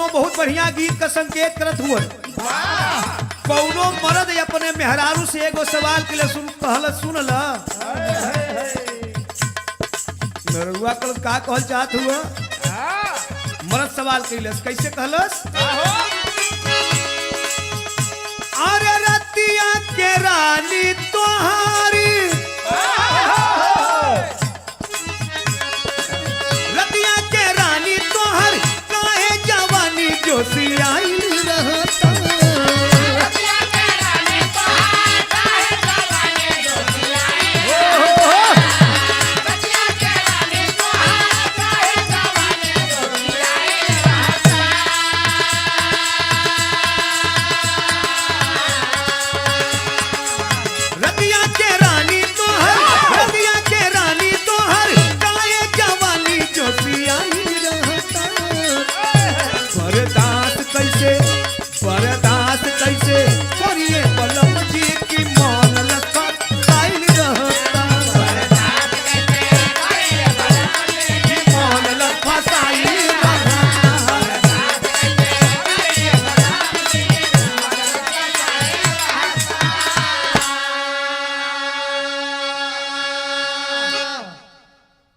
बहुत बढ़िया गीत का संकेत करत हुआ। कौनो मर्द अपने मेहरारू से एगो सवाल के लिए सुनला मेहरुआ कल का कहल चाहत हुआ। मर्द सवाल कैलस कैसे कहलस, अरे रतिया के रानी तोहारी, रतिया के रानी तोहर काहे जवानी जोशी आइल रहता।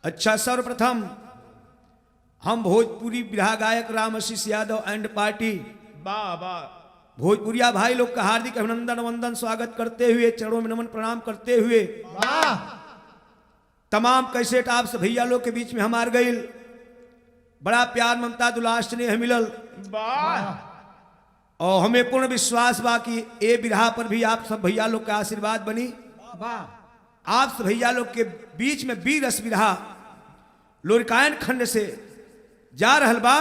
अच्छा, सर्वप्रथम हम भोजपुरी बिरहा गायक राम आशीष यादव एंड पार्टी भोजपुरिया भाई लोग का हार्दिक अभिनंदन वंदन स्वागत करते हुए चरणों में नमन प्रणाम करते हुए तमाम कैसेट आप सब भैया लोग के बीच में हमार गईल बड़ा प्यार ममता दुलार स्नेह मिलल और हमें पूर्ण विश्वास बा कि ए बिरहा पर भी आप सब भैया लोग का आशीर्वाद बनी। आप सब भैया लोग के बीच में वीर रस बिरहा लोरिकायन खंड से जा रहल बा।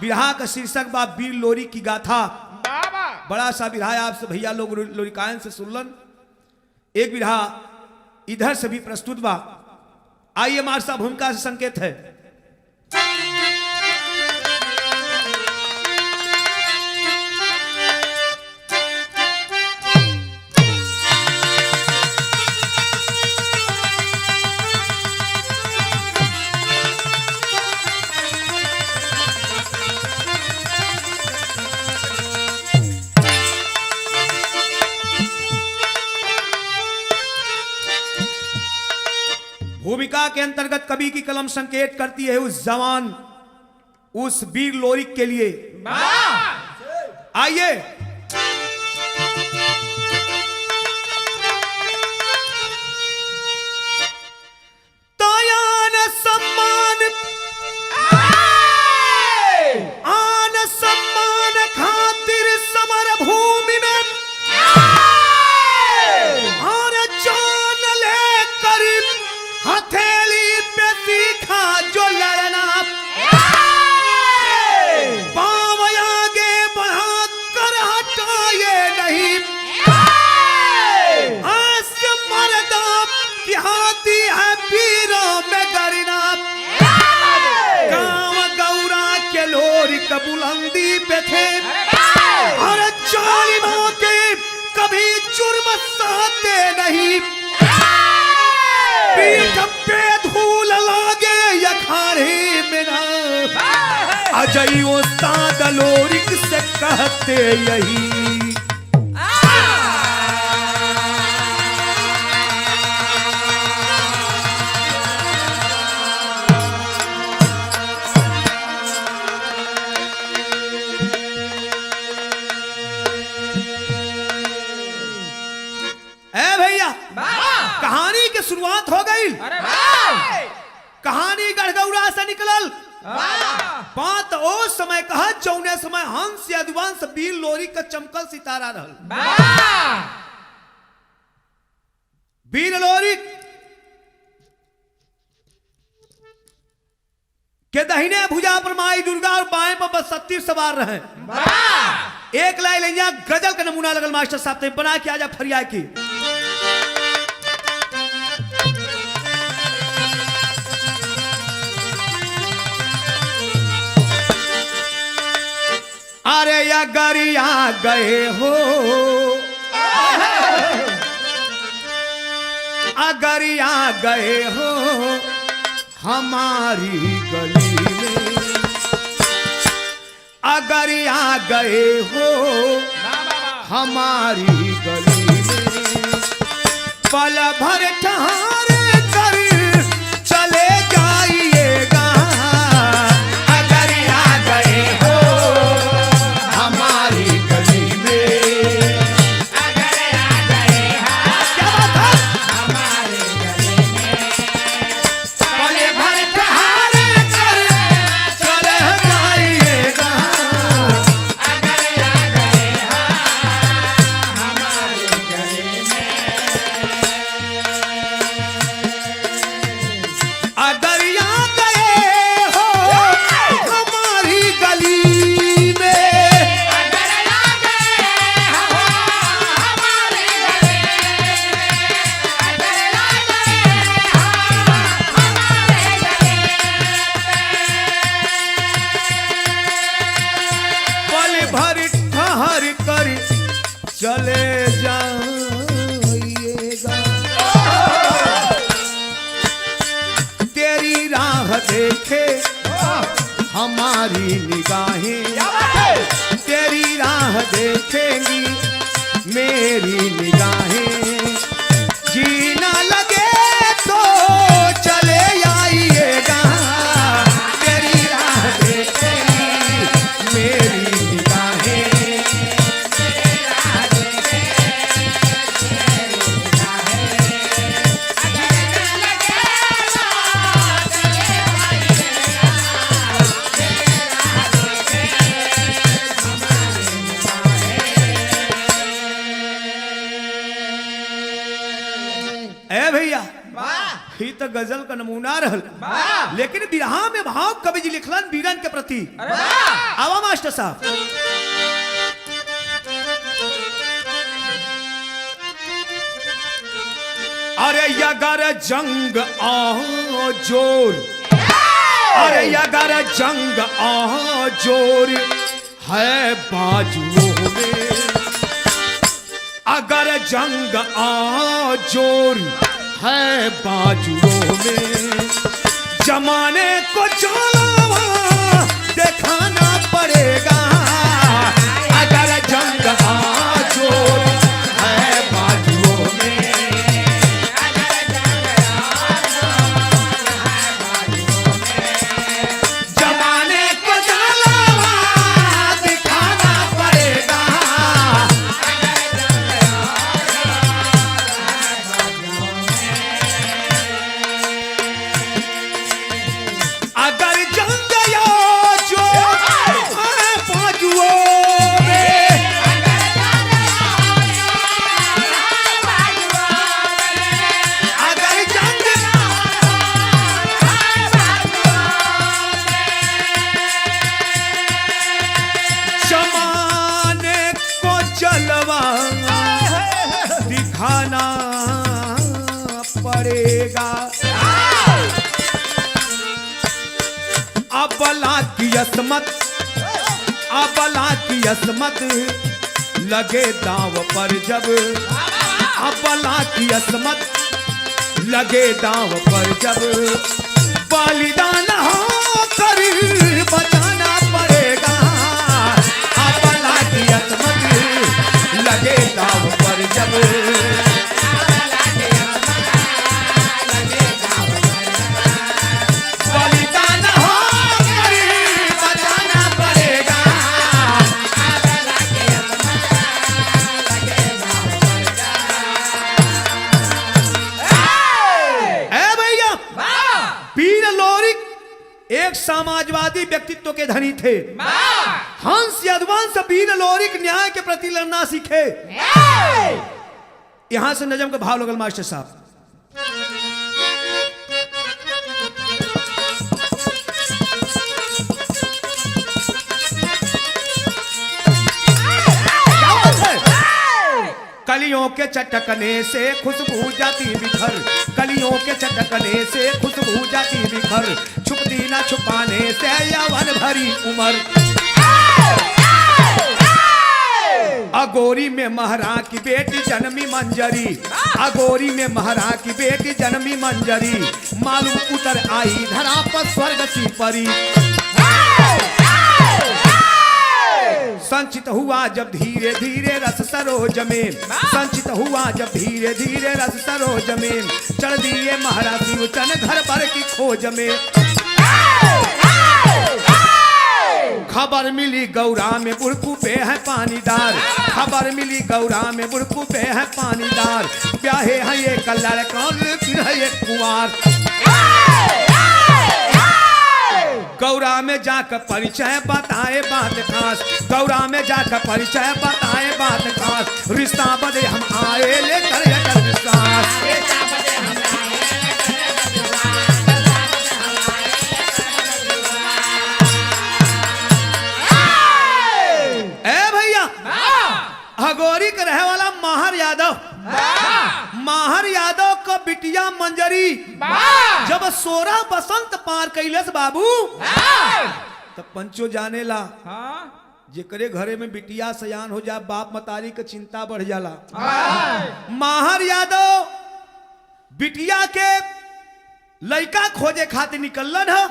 बिरहा का शीर्षक बा वीर लोरी की गाथा। बड़ा सा बिरहा आप सब भैया लोग लोरिकायन से सुनलन। एक बिरहा इधर से भी प्रस्तुत बा। आइए मार्सा भूमिका से संकेत है। भूमिका के अंतर्गत कवि की कलम संकेत करती है उस जवान उस वीर लोरिक के लिए। आइए तायान सम्मान आन सम्मान खातिर समर भूमि में और जान ले करीब हथेली पे सीखा जो लड़ना, पांव आगे बढ़ा कर हटाए नहीं, आस मर्दा की हाथी है वीरों में गरना, गांव गौरा के लोरी का बुलंदी पे थे और जालिमों के कभी जुर्म सहते नहीं, पीठ पे धूल लागे यखारे में ना, अजय उस्ताद लोरिक से कहते यही। ए भैया कहानी की शुरुआत हो गई। कहानी गढ़गौरा से निकलल। बात ओ समय कहा जौने समय हंस यदुवंश वीर लोरी का चमकल सितारा रहल। वीर लोरी के दाहिने भुजा पर माई दुर्गा और बाएं पर बसत्ती सवार रहे। एक लाइन गजल का नमूना लगल मास्टर साहब ने बना के आजा फरिया की। अरे या गरिया गए हो अगरिया गए हो हमारी गली में, अगर आ गए हो हमारी गली में, पल भर ठहर कर चले जाइएगा। अगर आ गए हो हमारी गली में, अगर आ गए हो क्या बात है हमारी गली में, पल भर ठहर कर चले जाइएगा। अगर आ गए हो हमारी गली में, अगर आ गए हो हमारी गली में, अगर आ गए हो हमारी गली में, अगर आ गए हो हमारी गली में, पल भर ठहर कर चले जाइएगा। तेरी राह देखे हमारी निगाहें, तेरी राह देखेंगी मेरी निगाहें। जीना लगे तो चले आइएगा। तेरी राह देखेंगी मेरी निगाहें, तेरी राह देखेंगी मेरी निगाहें। जीना लगे तो चले आइएगा। तेरी राह देखेंगी हमारी निगाहें। ए भैया ही तो गजल का नमूना रहल, लेकिन बिरहा में भाव कवि जी लिखलन वीरन के प्रति। आवा मास्टर साहब, अरे अगर जंग आ जोर, अरे अगर जंग आ जोर है बाजुओं में, अगर जंग आ जोर है बाजुओं में, जमाने को चलावा दिखाना पड़ेगा। अगर जंग आ जोर है बाजुओं में, अगर जंग आ जोर है बाजुओं में, जमाने को चलावा दिखाना पड़ेगा। अगर जंग या जो है बाजुओं में, अगर जंग जमाने को जलवा दिखाना पड़ेगा। अबला की असमत, अबला की असमत लगे दांव पर जब, अबला की असमत लगे दांव पर जब, बलिदान हो कर बचाना पड़ेगा। अबला की असमत लगे दांव पर जब, बलिदान हो कर बचाना पड़ेगा। ए भैया, वीर लोरिक एक समाजवादी व्यक्तित्व के धनी थे। हंस यदुवंश वीर लोरिक न्याय के प्रति लड़ना सीखे। यहां से नजम का भाव लगल मास्टर साहब, कलियों के चटकने से खुशबू जाती बिखर, कलियों के चटकने से खुशबू जाती बिखर, छुपती ना छुपाने से यौवन भरी उम्र। अगोरी में महरा की बेटी जन्मी मंजरी, अगोरी में महरा की बेटी जन्मी मंजरी, मालूम उतर आई धरा पर स्वर्ग सी परी। संचित हुआ जब धीरे धीरे रस सरोज में, संचित हुआ जब धीरे धीरे रस सरोज में, चढ़ दिए महाराज शिवचन घर भर की खोज में। खबर मिली गौरा में बुड़कू पे है पानीदार, खबर मिली गौरा में बुड़कू पे है पानीदार, ब्याहे है ये कलर कौन फिर है ये कुंवार। गौरा में जाकर परिचय बताए बात खास, गौरा में जाकर परिचय बताए बात खास, रिश्ता बदे हम आए लेकर कर विश्वास। हगोरी के रहे वाला माहर यादव, माहर यादव का बिटिया मंजरी जब 16 बसंत पार कैलस बाबू, तब पंचो जाने ला जेकरे घरे में बिटिया सयान हो जा बाप मतारी के चिंता बढ़ जाला। माहर यादव बिटिया के लड़का खोजे खातिर निकलन है।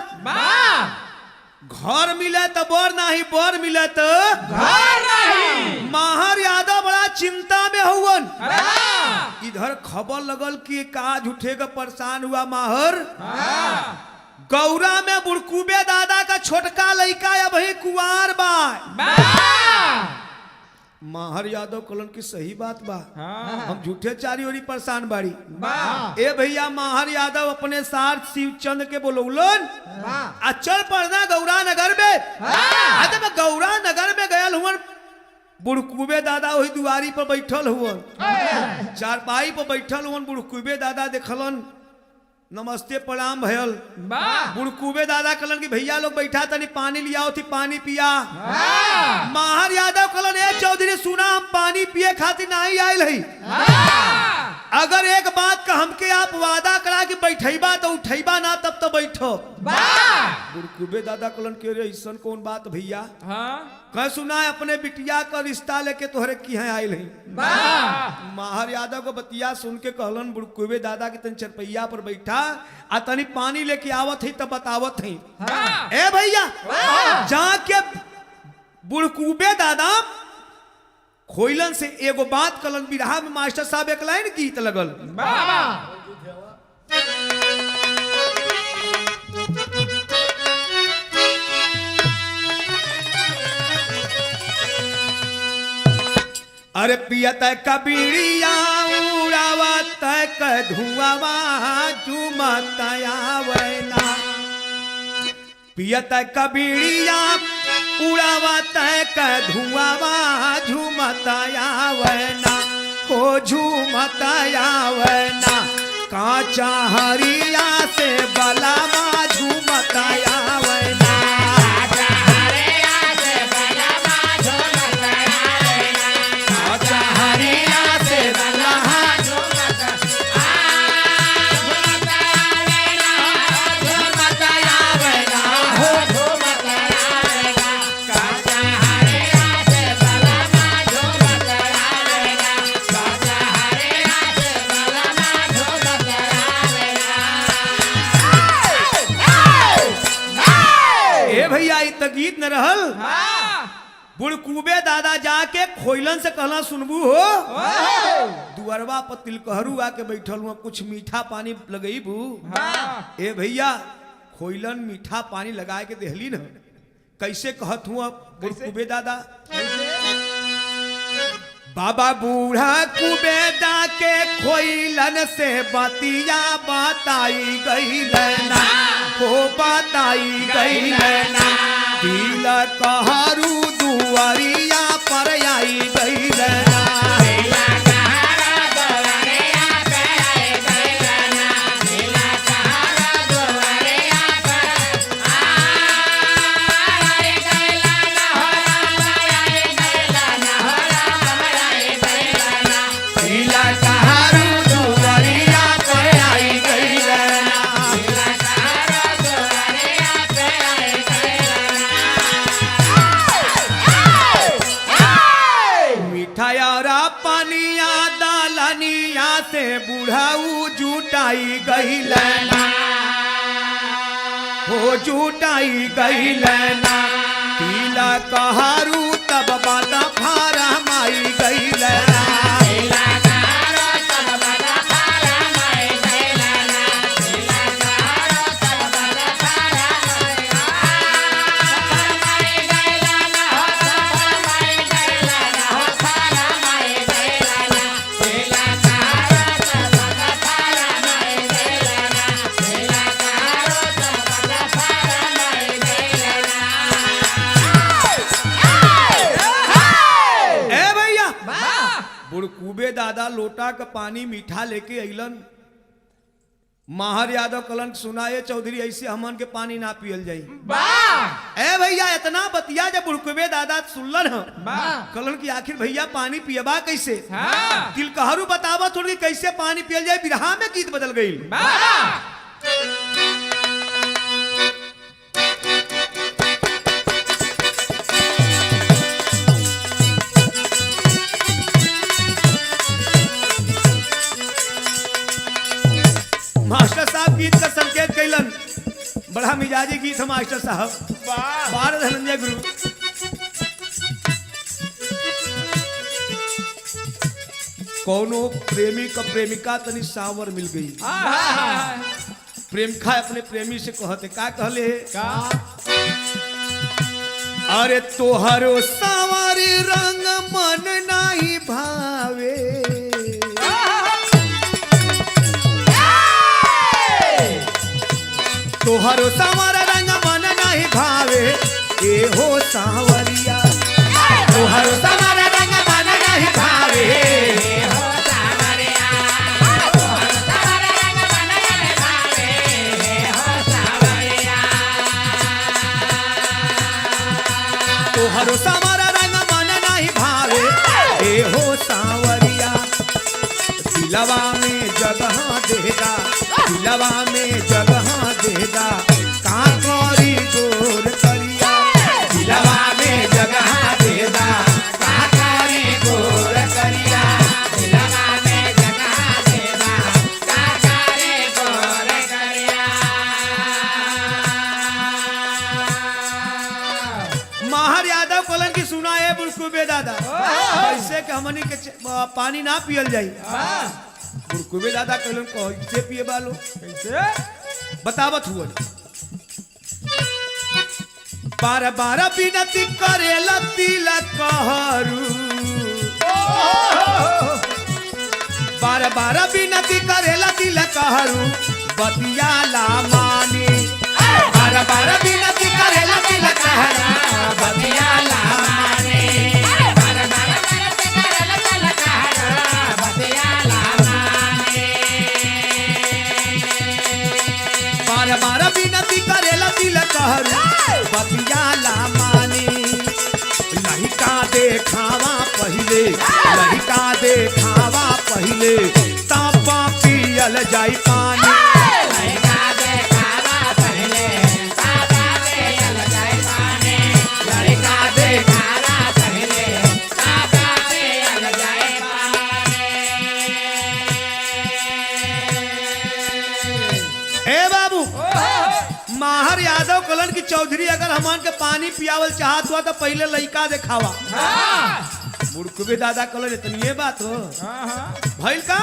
घर मिले तो बर नहीं, बर मिले तो घर नहीं। माहर यादव बड़ा चिंता में हुवन। इधर खबर लगल कि काज उठेगा, परेशान हुआ माहर। गौरा में बुड़कुबे दादा का छोटका लड़का अब ही कुंवार बा। माहर यादव कलन की सही बात बा, हम झूठे चारी ओरी परेशान बाड़ी। ए भैया माहर यादव अपने साथ शिवचंद के बोलौलन चल पड़ना गौरा नगर में। मैं गौरा नगर में गयल हुआ, बुड़कुबे दादा वही दुआरी पर बैठल हुआ, चारपाई पर बैठल हुआ। बुड़कुबे दादा देखलन, नमस्ते प्रणाम भयल। बुड़कुबे दादा कलन की भैया लोग बैठा तनी पानी लियाओ थी, पानी पिया। माहर यादव कलन ए चौधरी सुना हम पानी पिए खातिर नहीं आयल है, अगर एक बात का हमके आप वादा करा कि बैठेबा तो उठेबा ना तब तो बैठो। बुड़कुबे दादा कलन के रे ऐसन कौन बात भैया, कह सुना अपने बिटिया का रिश्ता लेके तोहरे की है आयल है। माहर यादव को बतिया सुन के कहलन बुड़कुबे दादा के तन चरपैया पर बैठा आ तनी पानी लेके आवत है तब बतावत है। ए भैया जाके बुड़कुबे दादा खोइलन से एगो बात कलन, बिरहा में मास्टर साहब एक लाइन गीत लगल। अरे पियत कबीरिया उड़ावत धुआवा झुमत आवना, पियत कबीरिया उड़ावत धुआवा झुमत आवना, हो झुमत आवना, काचा हरिया से बलावा झुमत आवना। गीत न रहल। बुड़कुबे दादा जाके खोइलन से कहला सुनबू हो, दुअरवा पर तिलकहरू आके बैठल हुआ, कुछ मीठा पानी लगईबू। ए भैया खोइलन मीठा पानी लगा के देहली न, कैसे कहत हुआ बुड़कुबे दादा, बाबा बूढ़ा कुबेदा के खोइलन से बतिया बताई गई लेना, हो बताई गई लेना, तिलकहरू दुआरिया पर आई गई लेना। से बुढ़ाऊ जुटाई गई लेना, हो जुटाई गई लेना, तिलकहरू सब बाता फारा माई गईले बुड़कुबे दादा लोटा का पानी मीठा लेके अइलन। माहर यादव कलन सुनाए चौधरी ऐसे हमन के पानी ना पियल जाई। ए भैया इतना बतिया जब बुड़कुबे दादा सुनलन कलन की आखिर भैया पानी पियबा कैसे? तिलकहरू बतावा थोड़ी कैसे पानी पियल जाए। बिरहा में गीत बदल गई। मास्टर साहब गीत का संकेत कैलन। बड़ा मिजाजी गीत है मास्टर साहब। बार धनंजय गुरु कौनो प्रेमी का प्रेमिका तनी सावर मिल गई। प्रेमिका अपने प्रेमी से कहते का कहले अरे तोहरो सावर रंग मन नाही भावे तोहरो सावरा रंग मन नहीं भावे ए हो सावरिया तोहरो सावरा रंग मन नहीं भावे ए हो सावरिया तोहरो सावरा रंग मन नहीं भावे ए हो सावरिया तोहरो सावरा रंग मन नहीं भावे ए हो सावरिया दिलवा में जगह देगा दिलवा में जगह देगा का करी गोर करिया दिलवा में जगह देगा का करी गोर करिया दिलवा में जगह देगा का करी गोर करिया। माहर यादव कलन की सुना है बुड़कुबे दादा ऐसे कि हमनी के पानी ना पियल जाई। बुड़कुबे दादा कहलन कैसे पिए बालो कैसे बतावत हुआ। बार बार विनती करेला तिलकहरू बार बार विनती करेला तिलकहरू बतियाला माने बार बार विनती करेला तिलकहरू बतियाला माने बार बार विनती करेला तिलकहरू बतियाला बार बार विनती करेला तिलकहरू बतियाला माने लहिका देखावा पहिले लहिका देखावा पहिले तापा पियल जाई पानी लहिका देखावा पहिले तापा पियल जाई पानी लहिका देखावा पहिले तापा पियल जाई पानी। ए बाबू माहर यादव कलन की चौधरी अगर हमान के पानी पियावल चाहत हुआ तो पहले लइका देखावा। बुड़कुबे दादा कलन इतनी बात हो भइल का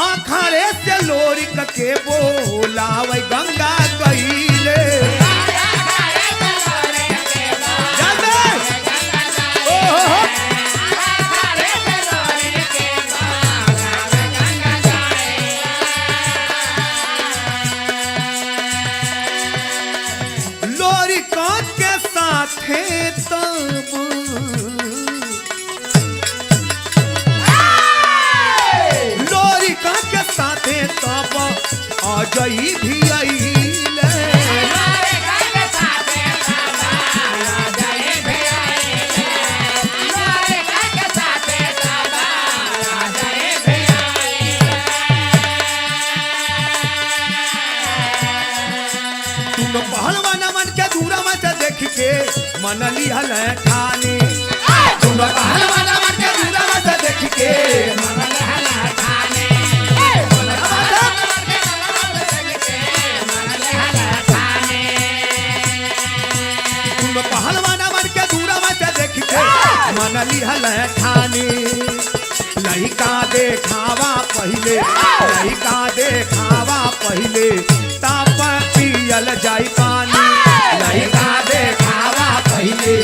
आखाड़े से लोरिक के बोलावे गंगा गईले लोरिका के साथे तब अजई भी आइले तुम पहलवान मन के दूरा में देख के मन लिहल ठाने तुम पहलवान मन के दूरा में देख के मन लिहल ठाने तुम पहलवान पहले लइका देखावा पहले ताप पियल जाई पानी लइका देखावा पहले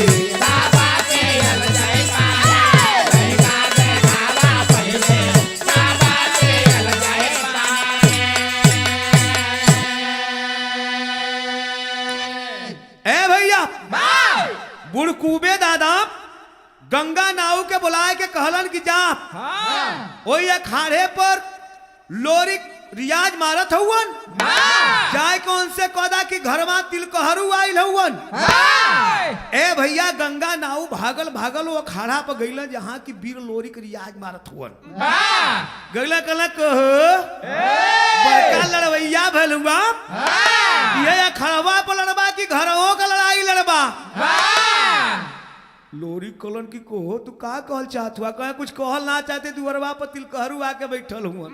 ताप पियल जाई पानी लइका देखावा पहले ताप पियल जाई पानी। ए भैया बुढ़कूबे दादा गंगा नाव के बुलाए के कहलन कि जा ओई अखाड़े पर लोरी रियाज मारत हवन जाए कौन से कौदा की घरवा तिलकहरू आइल हवन। ए भैया गंगा नाव भागल भागल वो अखाड़ा पर गईला जहाँ की वीर लोरी के रियाज मारत हुवन गईला कहला बड़का लड़वैया भलुआ ये अखाड़वा पर लड़बा की घरों का लड़ाई लड़बा। लोरी कलन की को तू का कहल चाहत हुआ कहे कुछ कहल ना चाहते दुअरवा पर तिलकहरू आके बैठल हुआ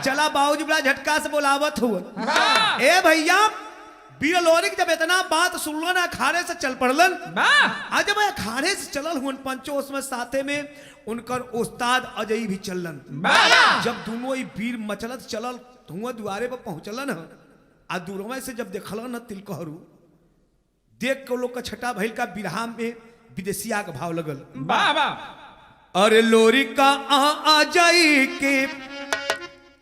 चला बाबूजी बड़ा झटका से बोलावत हुआ। ए भैया वीर लोरी जब इतना बात सुनलन अखाड़े से चल पड़लन आज जब अखाड़े से चलल हुआ पंचो उसमें साथे में उनकर उस्ताद अजय भी चलन जब दोनों ही वीर मचलत चलल हुआ द्वारे पर पहुंचलन आ दूरवा से जब देखलन तिलकहरू देख के लोग का छठा भइल का बिरहा में विदेशिया का भाव लगल अरे लोरी का आ जाई के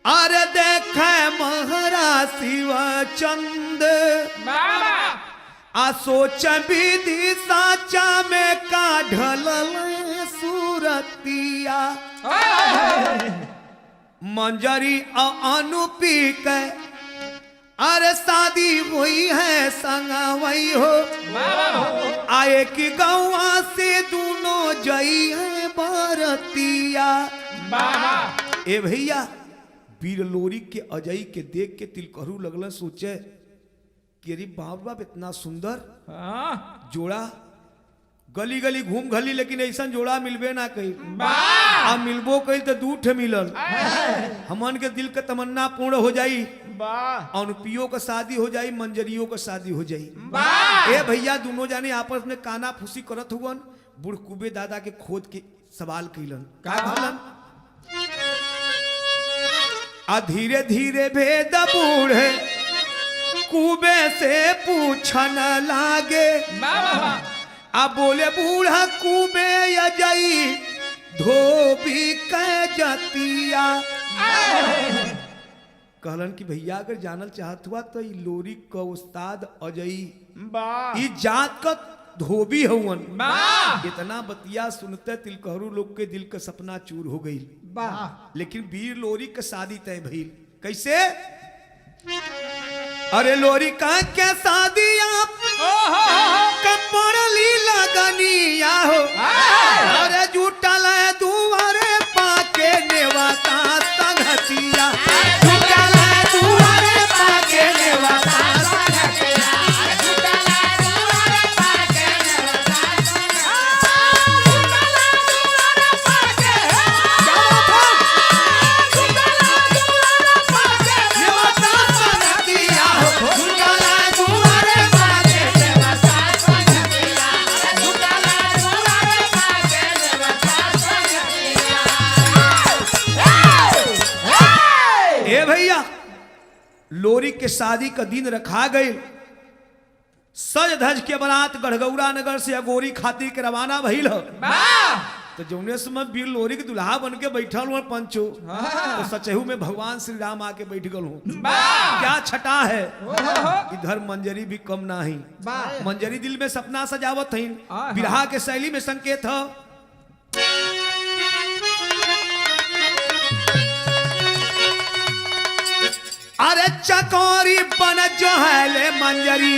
अरे देखे महरा शिव चंद आ सोच विधि साचा में का ढलल सूरतिया मंजरी अनुपी के अरे शादी हुई है संगवई हो आए कि गौआ से दोनों जई है बरतिया। ए भैया वीर लोरी के अजय के देख के तिलकहरू लगल सोचे कि अरे बाप बाप इतना सुंदर जोड़ा गली गली घूम घली लेकिन ऐसा जोड़ा मिलबे ना कही अब मिलबो कही तो दूठ मिलल हमन के दिल के तमन्ना पूर्ण हो जाई अनुपियो का शादी हो जाई मंजरियों का शादी हो जाई। ए भैया दोनों जाने आपस में काना फूसी करत हुवन बुढ़कूबे दादा के खोद के सवाल कैलन का कहलन आ धीरे धीरे भेद बूढ़े कुबे से पूछन लागे अब बोले बूढ़ा कुबे अजई धोबी के जतिया कहलन कि भैया अगर जानल चाहत हुआ तो लोरी का उस्ताद अजई ई जात का धोबी हवन। इतना बतिया सुनते तिलकहरू लोग के दिल का सपना चूर हो गई लेकिन वीर लोरी का शादी तय भइल कैसे अरे लोरी का क्या शादी आप कपड़ली लगनिया हो अरे जुटल दुआरे पाके नेवाता संगतिया जुटल दुआरे पाके नेवाता संगतिया जुटल दुआरे पाके नेवाता लोरी के शादी का दिन रखा गई सज धज के बारात गढ़गौरा नगर से अगोरी खातिर के रवाना भइल तो जौने समय वीर लोरी के दुल्हा बन के बैठल हुआ पंचो तो सचहू में भगवान श्री राम आके बैठ गल हूँ क्या छटा है इधर मंजरी भी कम ना ही मंजरी दिल में सपना सजावत है बिरहा के शैली में संकेत है अरे चकोरी बन जो है ले मंजरी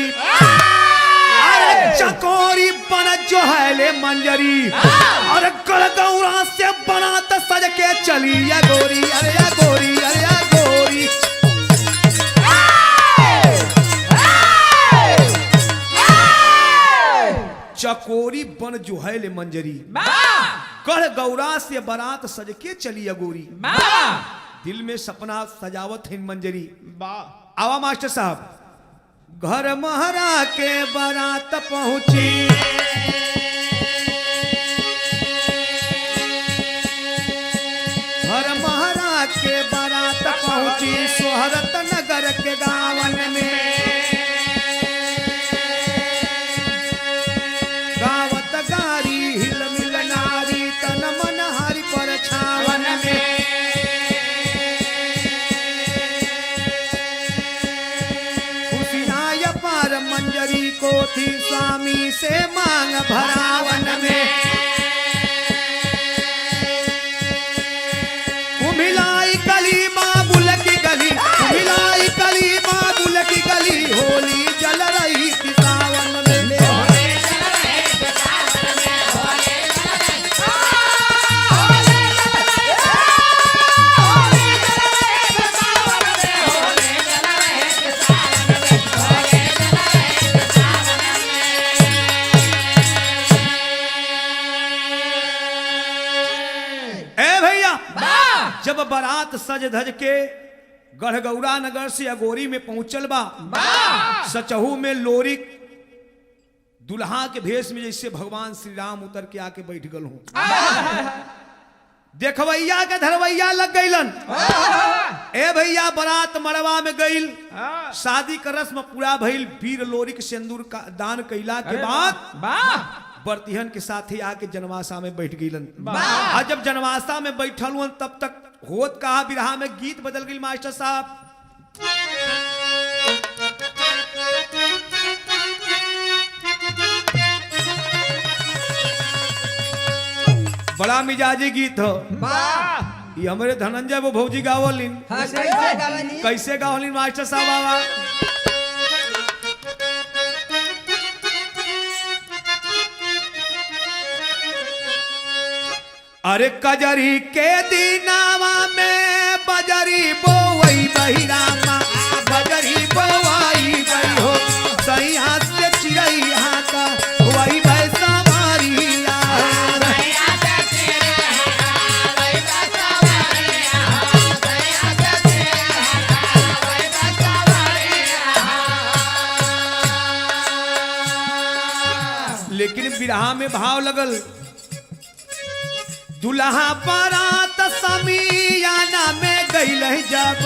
अरे चकोरी बन जो है ले मंजरी और गढ़गौरा से बना तो सज के चली या गोरी अरे या गोरी अरे या गोरी चकोरी बन जो है ले मंजरी गढ़गौरा से बारात सज के चली या गोरी दिल में सपना सजावत है मंजरी आवा मास्टर साहब घर महरा के बारात पहुंची घर महरा के से मांग भरावन में कुम्हिलाई कली बाबुल की गली कुम्हिलाई कली बाबुल की गली होली जल रही थी सावन में जब बारात सज धज के गढ़गौरा नगर से अगोरी में पहुंचल बा सचहू में लोरी दुल्हा के भेष में जैसे भगवान श्री राम उतर के आके बैठ गल हूं देखवैया के धरवैया लग गईलन ए भैया बारात मड़वा में गईल शादी का रस्म पूरा भइल वीर लोरी के सिंदूर का दान कैला के बाद बर्तिहन के साथ ही आके जनवासा में बैठ गईलन और जब जनवासा में बैठल हुआ तब तक होत कहा बिरहा में गीत बदल गई मास्टर साहब बड़ा मिजाजी गीत हो ये हमारे धनंजय वो भौजी गावलिन कैसे गावलिन मास्टर साहब बाबा अरे कजरी के दीनावा में बजरी बोवई बहिरामा बजरी बोवई बई हो सही हाथ से चिड़ई हाथा वही भैसा मारिया लेकिन बिरहा में भाव लगल दुल्हा बारात समियाना में गईल जब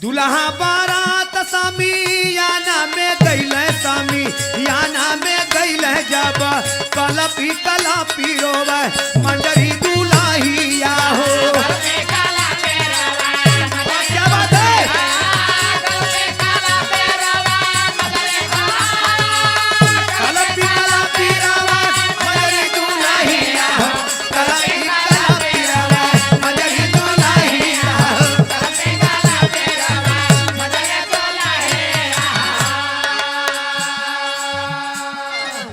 दुल्हा बारात समियाना में गईल समियाना में गईल जब कलपी रोवे मंडरी दुल्हिया हो क्या बात है कलपी रोवे मंडरी दुल्हिया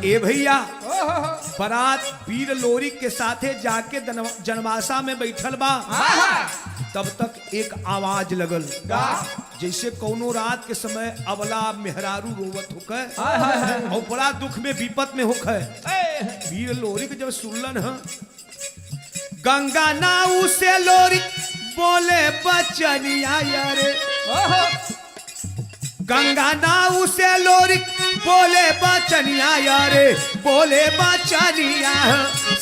ए भैया बारात वीर लोरी के साथे जाके जनवासा में बैठल बा तब तक एक आवाज लगल जैसे कौनो रात के समय अबला मेहरारू रोवत होके और बड़ा दुख में विपत में होके वीर लोरी के जब सुनलन है गंगा नाऊ से लोरी बोले बचनिया यारे गंगा नाऊ से लोरी बोले बचनिया यारे बोले बचनिया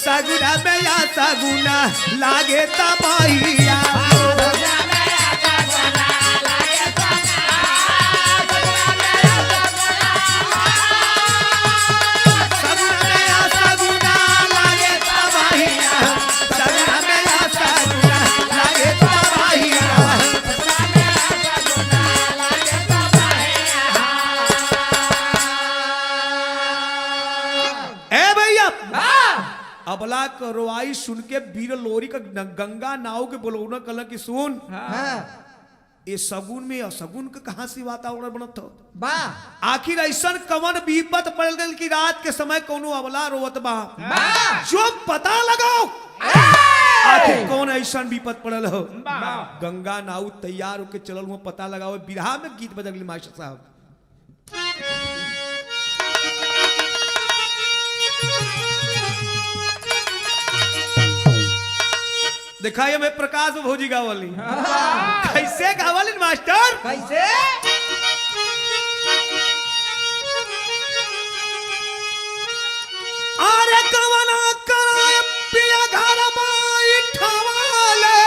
सगुना में या सगुना लागे तबाहिया अबला का रोआई सुन के वीर लोरी का गंगा नाव के बोलौना कल की सुन ये सगुन में असगुन का कहां से वातावरण बनत हो आखिर ऐसा कवन विपत पड़ गई कि रात के समय कोनो अबला रोवत बा जो पता लगाओ आखिर कौन ऐसा विपत पड़ल हो गंगा नाव तैयार होके चलल हुआ पता लगाओ बिरहा में गीत बदल गई मास्टर साहब दिखाइए मैं प्रकाश भौजी गावली कैसे गावली मास्टर कैसे अरे कवना कराए पिया घर माई ठवाले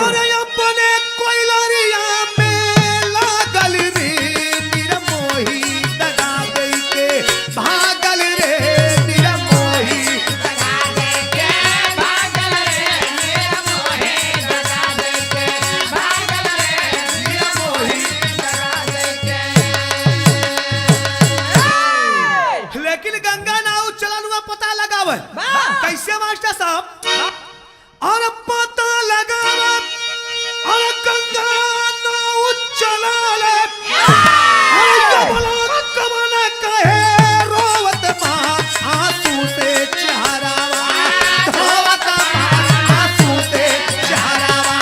अरे अपने कोयलरिया में लागल रे निरमोही दगा गई के भागल रे निरमोही भागल रे हुआ कैसे मास्टर साहब और पता लगावा और गंगा नाव चला ले और कमला कमना कहे रोवत माँ आंसू से चेहरावा धोवत माँ आंसू से चेहरावा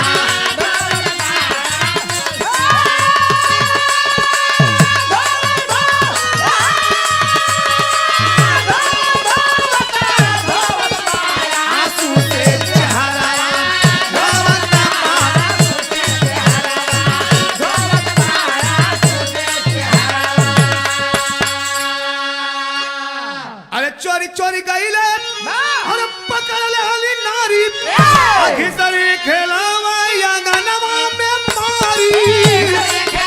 आंसू से चेहरावा धोवत अरे चोरी चोरी गईले और पकड़ ले हली नारी घिसरी खेलावा अंगनवा में मारी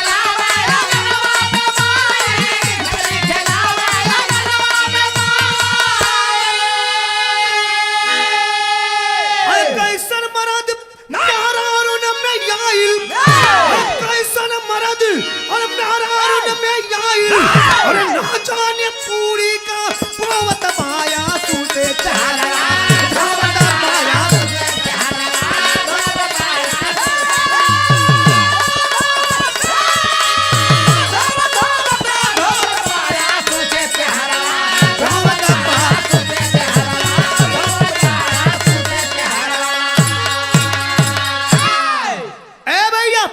अरे कैसन मरद मेहरारून में आइल कैसन मरद और मेहरारून में आइल और ना जाने पूरी का धोवत माया सूते चेहरा धोवत माया धोवत ए भैया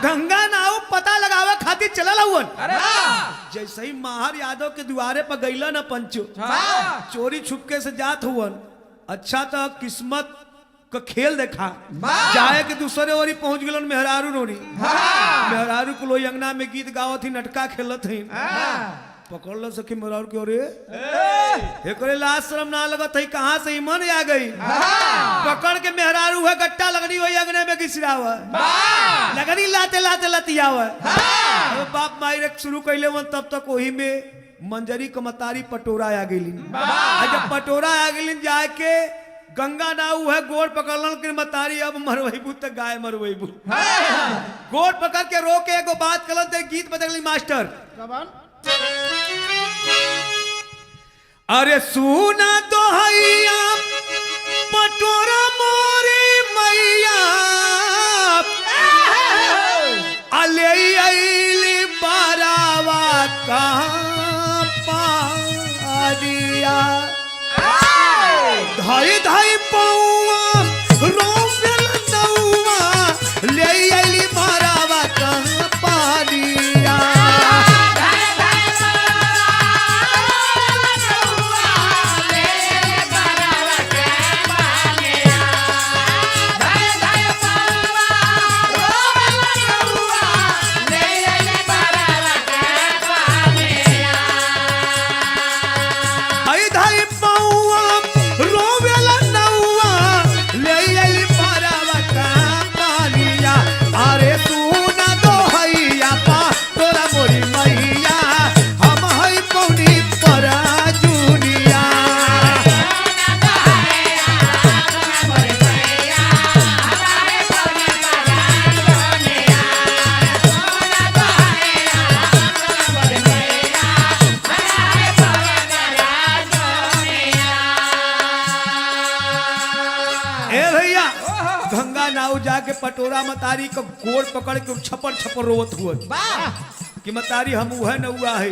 गंगा नाव पता लगावे खातिर चलल हुवन जैसे ही महार यादव के द्वारे पर गईला न पंचो चोरी छुपके से जात हुवन अच्छा तो किस्मत का खेल देखा जाए के दूसरे ओरी पहुंच गलन मेहरारू रोनी मेहरारू को लोई अंगना में गीत गावत ही नटका खेलत ही पकड़ लो सखी मेहरारू के ओरे एकरे लाज शर्म ना लगत है कहां से ईमान आ गई पकड़ के मेहरारू है गट्टा लगनी वही अंगने में घिसरावा लगनी लाते लाते लतियावा बाप माई रे शुरू कैले वन तब तक वही में मंजरी कमतारी पटोरा आ गई जब पटोरा आ गई जाके गंगा नाव है गोड़ पकड़लन के मतारी अब मरवैबू तक गाय मरवैबू गोड़ पकड़ के रोके एगो बात कलन ते गीत बदलली मास्टर अरे सुना तो हैया पटोरा मोरी मैया अले आइली बारावा का पादिया धाई धाई पौआ रोवेल नौआ ले आइली बारावा का पादिया जाके पटोरा मतारी को गोड़ पकड़ के छपर छपर रोवत हुआ कि मतारी हम वह न हुआ है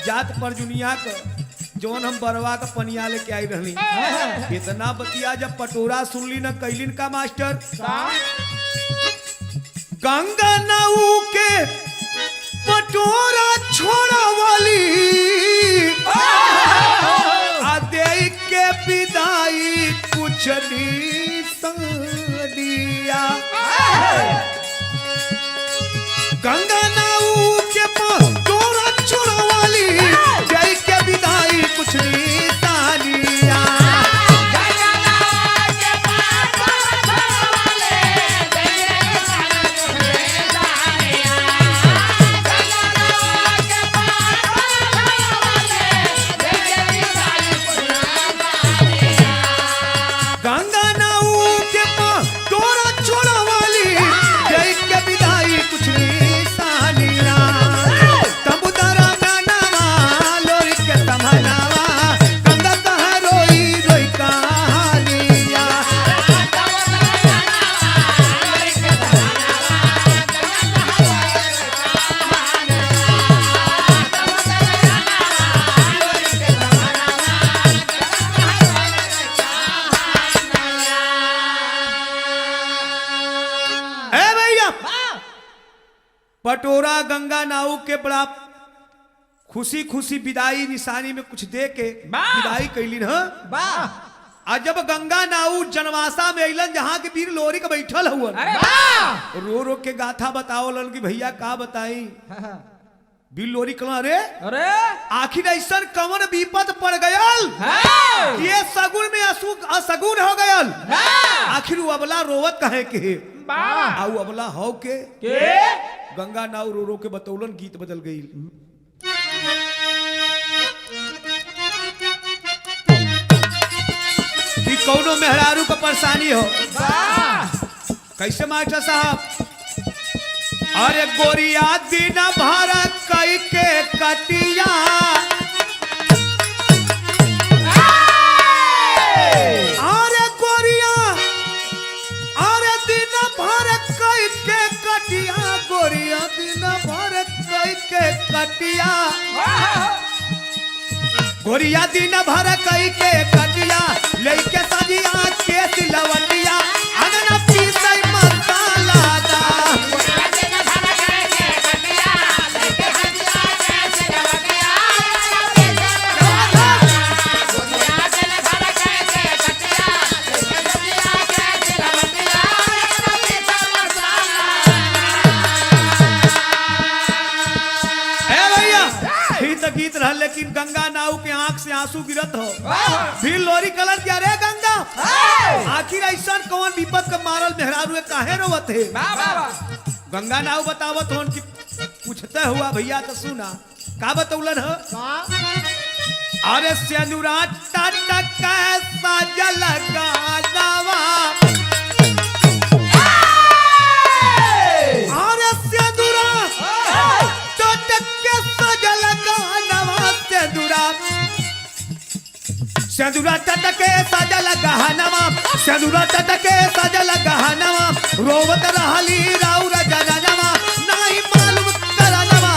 जात पर जुनिया का जौन हम बरवा का पनिया लेके आई रहनी इतना बतिया जब पटोरा सुनली न कैलिन का मास्टर गंगा नाऊ के पटोरा छोड़ा वाली आदे के विदाई कुछ दिया गंगा नाऊ के पटोरा छोड़ा वाली जय के विदाई कुछ दिया पटोरा गंगा नाऊ के बड़ा खुशी खुशी विदाई निशानी में कुछ दे के विदाई कैलिन ह। आ जब गंगा नाऊ जनवासा में अलन जहाँ के वीर लोरी के बैठल हुआ रो रो के गाथा बताओ कि भैया का बताई वीर लोरी कला अरे आखिर ऐसा कवन विपद पड़ गयल ये सगुन में असगुन हो गयल आखिर वो अबला रोवत कहे के आऊ अबला हो के गंगा नाऊ रो रो के बतौलन गीत बदल गई। कि कौनो मेहरारू को परेशानी हो कैसे मास्टर साहब अरे गोरिया दिन भर कई के कटिया अरे गोरिया अरे दिन भर कई के कटिया गोरिया दिन भर कई के कटिया गोरिया दिन भर कई के कटिया लेके सजिया के सिलवटिया अगना पीसे मसाला दा गीत रहा लेकिन गंगा नाऊ के आंख से आंसू गिरत हो फिर लोरी कलर क्या रे गंगा आखिर ऐसा कौन विपद के मारल मेहरारू काहे रोवत है गंगा नाऊ बतावत हो कि पूछते हुआ भैया तो सुना का बतौलन हो अरे सेनुरा टाटा कैसा जल गावा अरे सेनुरा सेंदूरा टटके सजल गहनवा सेंदूरा टटके सजल गहनवा रोवत रहली राउर जननवा नहीं मालूम करनवा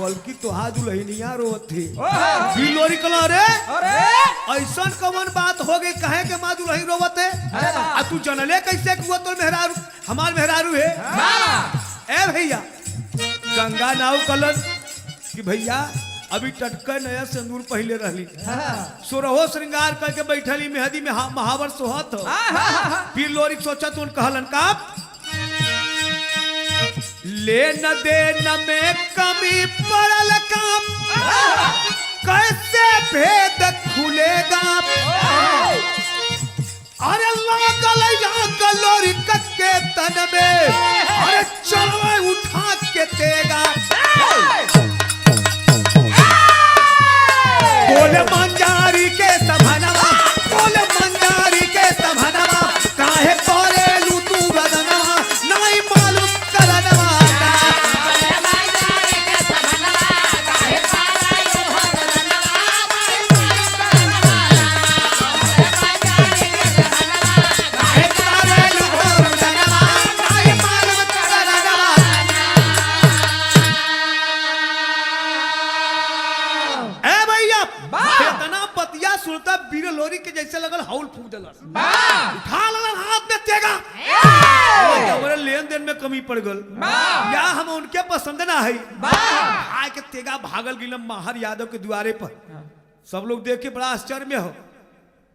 बल्कि तोहा दुल्हनिया रोवत थी लोरी कला रे ऐसा कवन बात हो गई कहे के माँ दुल्हन रोवत है आ तू जनले कैसे कि वो तो मेहरारू हमार मेहरारू है ए भैया गंगा नाव कलन कि भैया अभी टटका नया सिंदूर पहले रहली सोरहो श्रृंगार करके बैठली मेहदी में महावर सोहत फिर लोरी सोचत उन कहलन का लेन देन में कमी पड़ल काम कैसे भेद खुलेगा अरे लागल यहाँ कलोरी के तन में अरे चलो उठा के देगा बोले मंजारी के सभनवा बोले मंजारी के सभनवा काहे करे लू तू रदनवा नहीं मालूम करनवा लोरी के जैसे लगल हाउल फूक देलस उठा ललन हाथ में तेगा हमारे लेन देन में कमी पड़ गल या हम उनके पसंद ना है आए के तेगा भागल गिलम माहर यादव के द्वारे पर सब लोग देख के बड़ा आश्चर्य में हो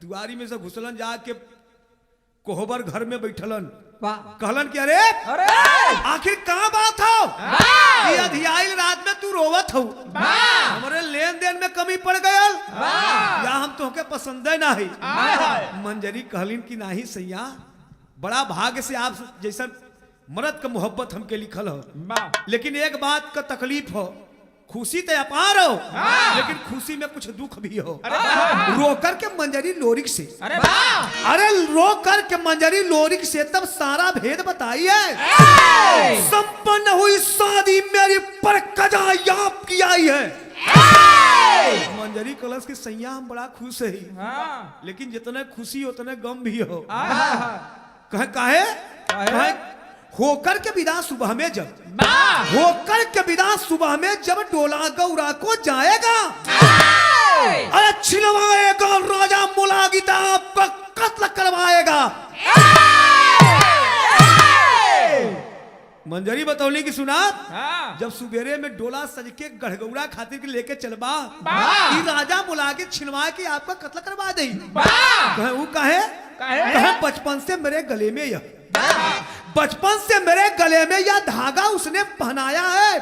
दुआरी में से घुसलन जाके कोहबर घर में बैठलन कहलन कि अरे आखिर कहाँ बात हो ये अधियाई रात में तू रोवत हो हमारे लेन देन में कमी पड़ गयल या हम तुमके पसंद ना है मंजरी कहलिन कि नहीं सैया बड़ा भाग्य से आप जैसा मर्द का मोहब्बत हमके लिखल हो लेकिन एक बात का तकलीफ हो खुशी तो अपार हो लेकिन खुशी में कुछ दुख भी हो रोकर के मंजरी लोरिक से अरे रोकर के मंजरी लोरिक से तब सारा भेद बताइए संपन्न हुई शादी मेरी पर कजा याप की आई है मंजरी कलश की सैया हम बड़ा खुश है, लेकिन जितने खुशी उतने गम भी हो। कहे काहे काहे होकर के विदा सुबह में जब होकर के विदा सुबह में जब डोला गौरा को जाएगा, अरे छिलवाएगा राजा मुलागिता आपका कत्ल करवाएगा। मंजरी बतौली की सुना, जब सुबेरे में डोला सज के गढ़गौरा खातिर के लेके चलबा, राजा बुला के छिलवा के आपका कत्ल करवा दे। कहे वो कहे बचपन से मेरे गले में यह बचपन से मेरे गले में यह धागा उसने पहनाया है,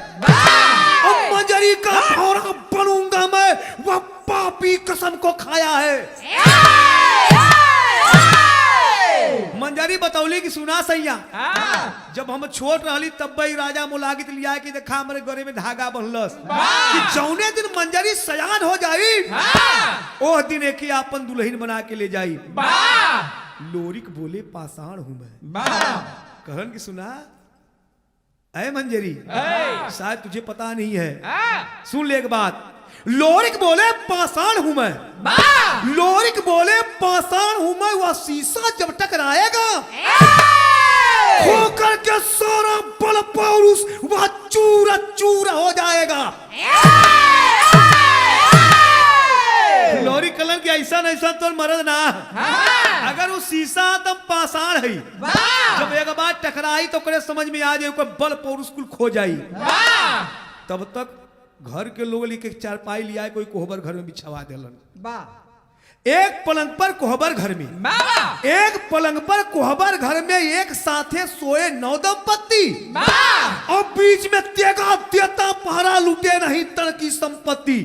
और मंजरी का भौरा बनूंगा मैं, वह पापी कसम को खाया है। मंजरी बतौली की सुना सैया, जब हम छोट रहली तब भाई राजा मुलागित लिया कि देखा हमारे गले में धागा बनलस, कि जौने दिन मंजरी सयान हो जाई ओह दिन एक ही आपन दुल्हन बना के ले जाई। लोरिक बोले पाषाण हूं मैं। कहन की सुना, ऐ मंजरी शायद तुझे पता नहीं है, सुन ले एक बात। लोरिक बोले पाषाण हूं मैं, लोरिक बोले पाषाण हूं मैं, वह शीशा जब टकराएगा होकर के सारा बल पौरुष वह चूर चूर हो जाएगा। लोरी कलन के ऐसा ऐसा तो मरद ना, अगर वो शीशा तब पाषाण है, जब एक बार टकराई तो करे समझ में आ जाए कोई बल पौरुष कुल खो जाई। तब तक घर के लोग लेके चारपाई लिया, कोई कोहबर घर में बिछावा देलन। एक पलंग पर कोहबर घर में, एक पलंग पर कोहबर घर में एक साथे सोए 9 दंपत्ति, और बीच में तेगा देता पहरा लूटे नहीं तन की संपत्ति।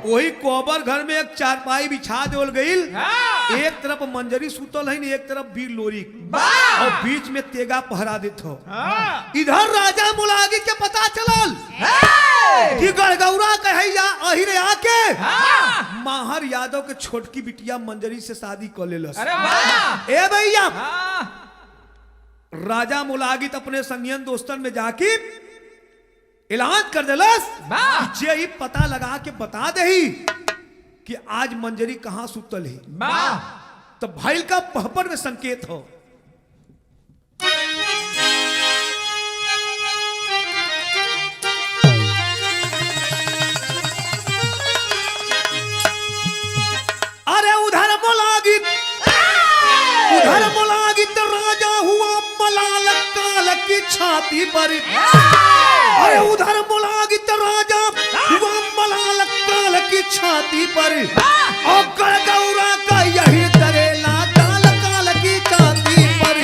वही कोहबर घर में एक चारपाई बिछा देवल गईल, एक तरफ मंजरी सुतल है, एक तरफ वीर लोरी, और बीच में तेगा पहरा देत हो। इधर राजा मुलागी के पता चलल कि गढ़गौरा कहैया अहिरे आके माहर यादव के छोटकी बिटिया मंजरी से शादी कर लेलस। ए भैया, राजा मुलागित अपने संगियन दोस्तन में जाके ऐलान कर देलस कि जे ही पता लगा के बता दही कि आज मंजरी कहां सुतल है, तो भाई का पहपर में संकेत हो। अरे उधर मुलागित राजा हुआ मलाल काल की छाती पर, अरे उधर मुलागित राजा हुआ मलाल काल की छाती पर, और गढ़गौरा का यही करेला काल काल की छाती पर।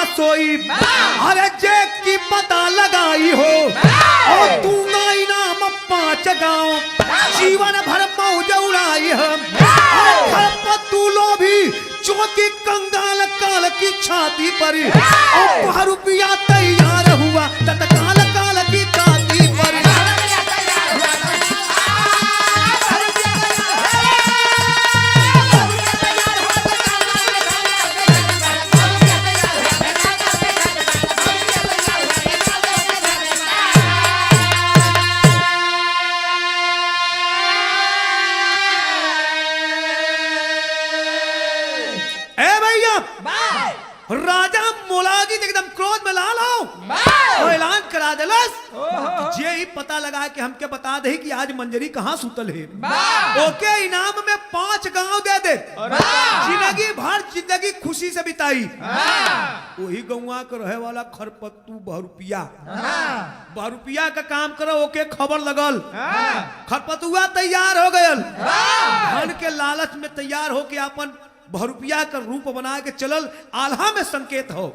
सोई अरे जे की पता लगाई हो, और तू इनाम 5 गांव जीवन भर मौज उड़ाई हम, तू लोभी चौकी कंगाल काल की छाती पर, और रुपया तैयार हुआ तत्काल काल की छाती पर। राजा मुलागित एकदम क्रोध में लाल हो, ऐलान करा देलस जे ही पता लगा के हमके बता दे कि आज मंजरी कहां सुतल है, ओके इनाम में 5 गांव दे दे, जिंदगी भर जिंदगी खुशी से बिताई। वही गौवा के रहे वाला खरपत्तू बहुरुपिया का काम करो, ओके खबर लगल, खरपतुआ तैयार हो गयल, धन के लालच में तैयार हो के अपन बहुरुपिया का रूप बना के चलल, आल्हा में संकेत हो।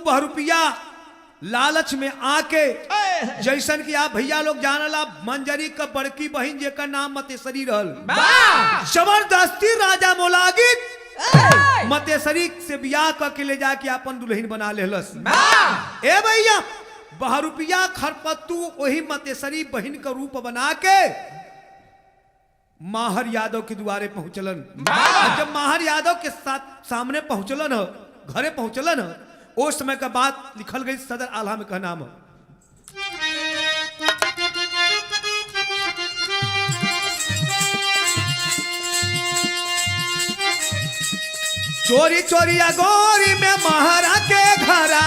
बहुरुपिया लालच में आके जैसन कि आप भैया लोग जानला मंजरी का बड़की बहन जेकर नाम मतेश्वरी रहल, जबरदस्ती राजा मोलागित मतेश्वरी से बियाह करके ले जाके अपन दुल्हन बना लेलस। ए भैया बहुरुपिया खरपत्तू वही मतेश्वरी बहन का रूप बना के माहर यादव के द्वारे पहुंचलन। जब माहर यादव के साथ सामने पहुंचलन, घरे पहुंचलन, उस समय का बात लिखल गई सदर आल्हा में कहना है। चोरी चोरी अगोरी में महारा के घरा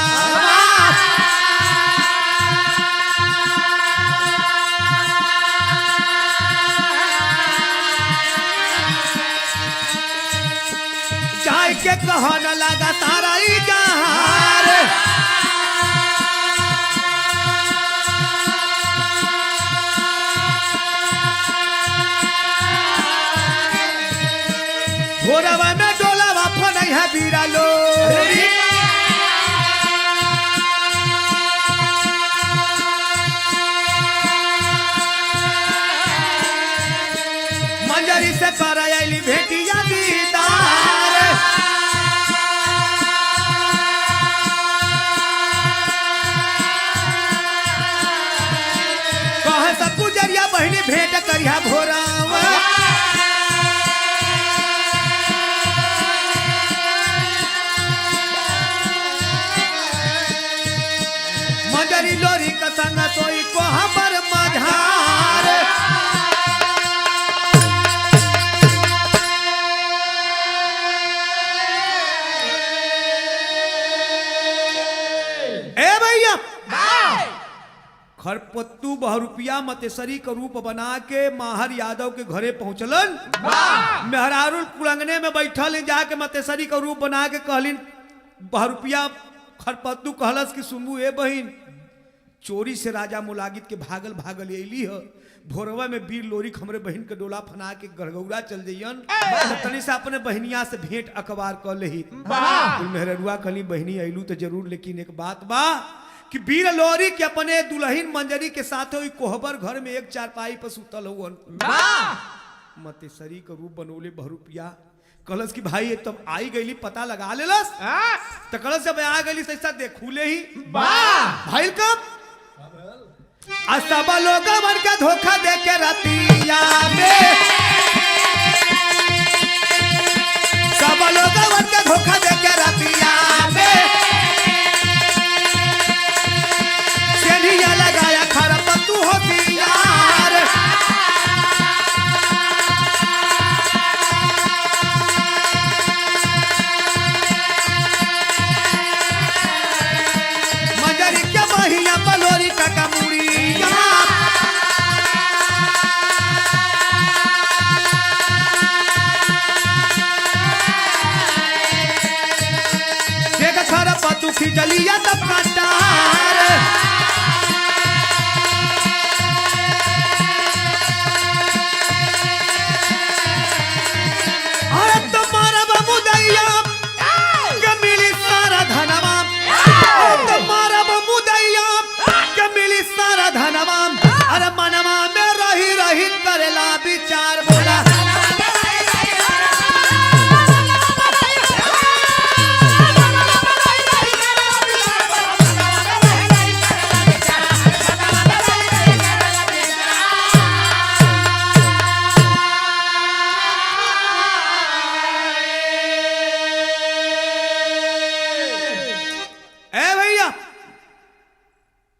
जाय के कहन लगा तारा जहार घोड़वा में डोलावा फनई है बीरा लोरी मंजरी से कर आईली भेटिया दीदार कह सब गुजरिया बहनी भेंट करिया भोरावा मंजरी लोरी का संग सोई को हमर मझार ए भैया खरपत्तू बहुरुपिया मतेश्वरी का रूप बना के माहर यादव के घरे पहुंचलन। मेहरारुल कुलंगने में बैठल जाके मतेश्वरी का रूप बना के कहलिन बहुरुपिया खरपत्तू कहलस कि सुनबू ए बहिन चोरी से राजा मोलागित के भागल भागल अली है, भोरवा में वीर लोरी हमरे बहन के डोला फना के गड़गौरा चल जइयन, तनी से अपने बहनिया से भेंट अखबार कर लेही। मेहरुआ कहली बहनी अइलू तो जरूर, लेकिन एक बात बा कि वीर लोरी के अपने दुल्हन मंजरी के साथ हुई कोहबर घर में एक चारपाई पर सुतल हुवन। मतेश्वरी का रूप बनोले बहुरुपिया कलश की भाई तब आई गई पता लगा लेलस तो कलश जब आ गई ऐसा देखूले ही भाई कब सब लोग मन के धोखा दे के रतिया में सब लोग मन के धोखा दे के रतिया में सेनिया लगाया खरपत्तू होशियार मंजरी के बहिया बलोरी का कमुड़ी खरपत्तू खिचलिया तब कटार अरे तुम्हारा बमुदैया के मिली सारा धनवा, तुम्हारा बमुदैया के मिली सारा धनवा, अरे मनवा में रही रही करेला विचार बोला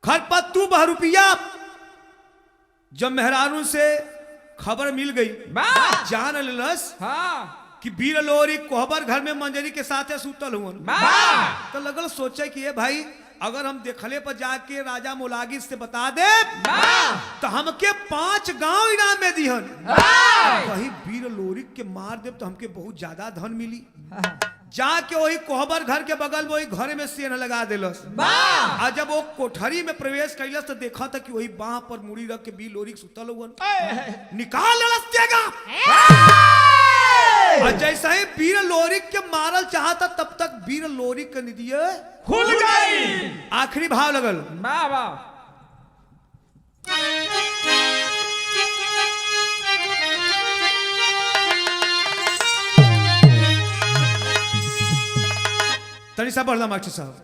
खरपत्तू बहुरुपिया जब मेहरारू से खबर मिल गई जान लेलस कि वीर लोरी कोहबर घर में मंजरी के साथ सुतल हुवन, तो लगल सोचे कि ये भाई अगर हम देखले पर जाके राजा मोलागित से बता दे तो हमके 5 गांव इनाम में दिहन, कहीं वीर लोरी के मार दे तो हमके बहुत ज्यादा धन मिली। जाके वही कोहबर घर के बगल में वही घर में सेन लगा दिलस। और जब वो कोठरी में प्रवेश कैलस तो देखा था कि वही बाह पर मुड़ी रख के वीर लोरी सुतल हुवन, निकाल लेलस तेगा और जैसा ही वीर लोरिक के मारल चाहता तब तक वीर लोरिक के निदिये खुल गई। आखिरी भाव लगल। वाह वाह। तनी सा बढ़ला मास्टर साहब।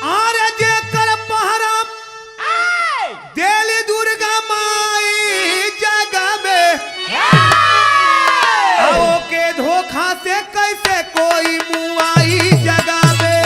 आरे जे कर पहरा देली दुर्गा माई जगह में आओ के धोखा से कैसे कोई मुआई जगह में।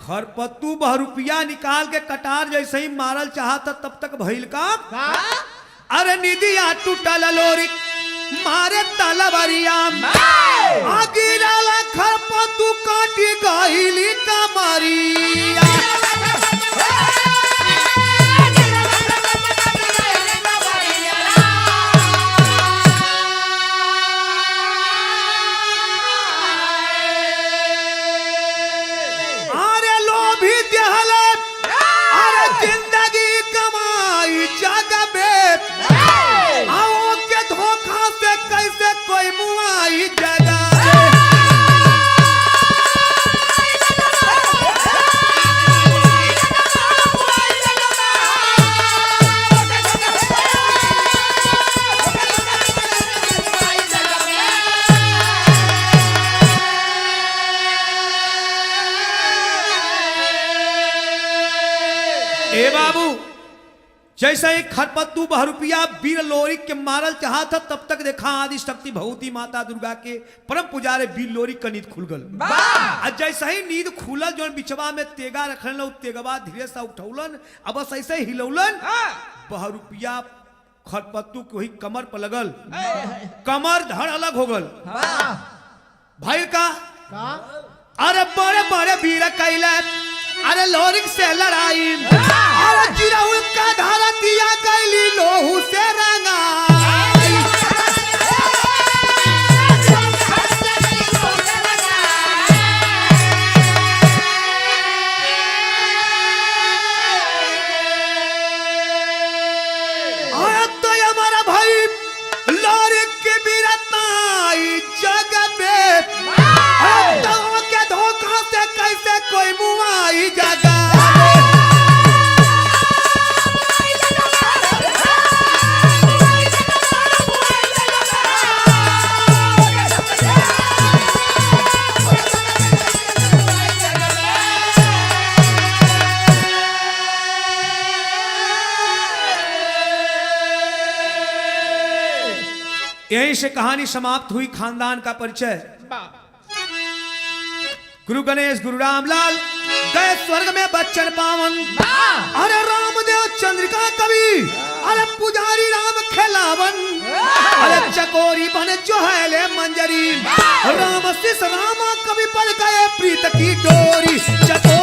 खरपत्तू बहुरुपिया निकाल के कटार जैसे ही मारल चाहता तब तक भइल का अरे निदिया टूटल लोरी मारे तलवरिया गिरल खरपत्तू काटी गइली कमरिया। कोई मुआई जगह ए बाबू जैसे ही खरपत्तू बहुरुपिया वीर लोरिक के मारल चाहता तब तक देखा आदि शक्ति भगवती माता दुर्गा के परम पुजारे वीर लोरिक का नींद खुल गल। आज जैसे ही नींद खुलल जो बिचवा में तेगा रखल तेगवा धीरे से उठौलन अब बस ऐसे ही हिलौलन बहुरुपिया खरपत्तू के वही कमर पर लगल कमर धड़ अलग हो गल भाई का अरे बड़े बड़े वीर कैला अरे लोरिक से लड़ाई अरे जिराउल का धारा दिया गईली लोहू से रंगाई। तो हमारा भाई लोरिक की वीरताई जगत में के धोखा से कैसे कोई मुआई जगह। यहीं से कहानी समाप्त हुई। खानदान का परिचय गुरु गणेश गुरु रामलाल गए स्वर्ग में बच्चन पावन। अरे रामदेव चंद्रिका कवि अरे पुजारी राम खेलावन। अरे चकोरी बन जो है ले मंजरी राम शिष रामा कवि पर गए प्रीत की डोरी चकोरी।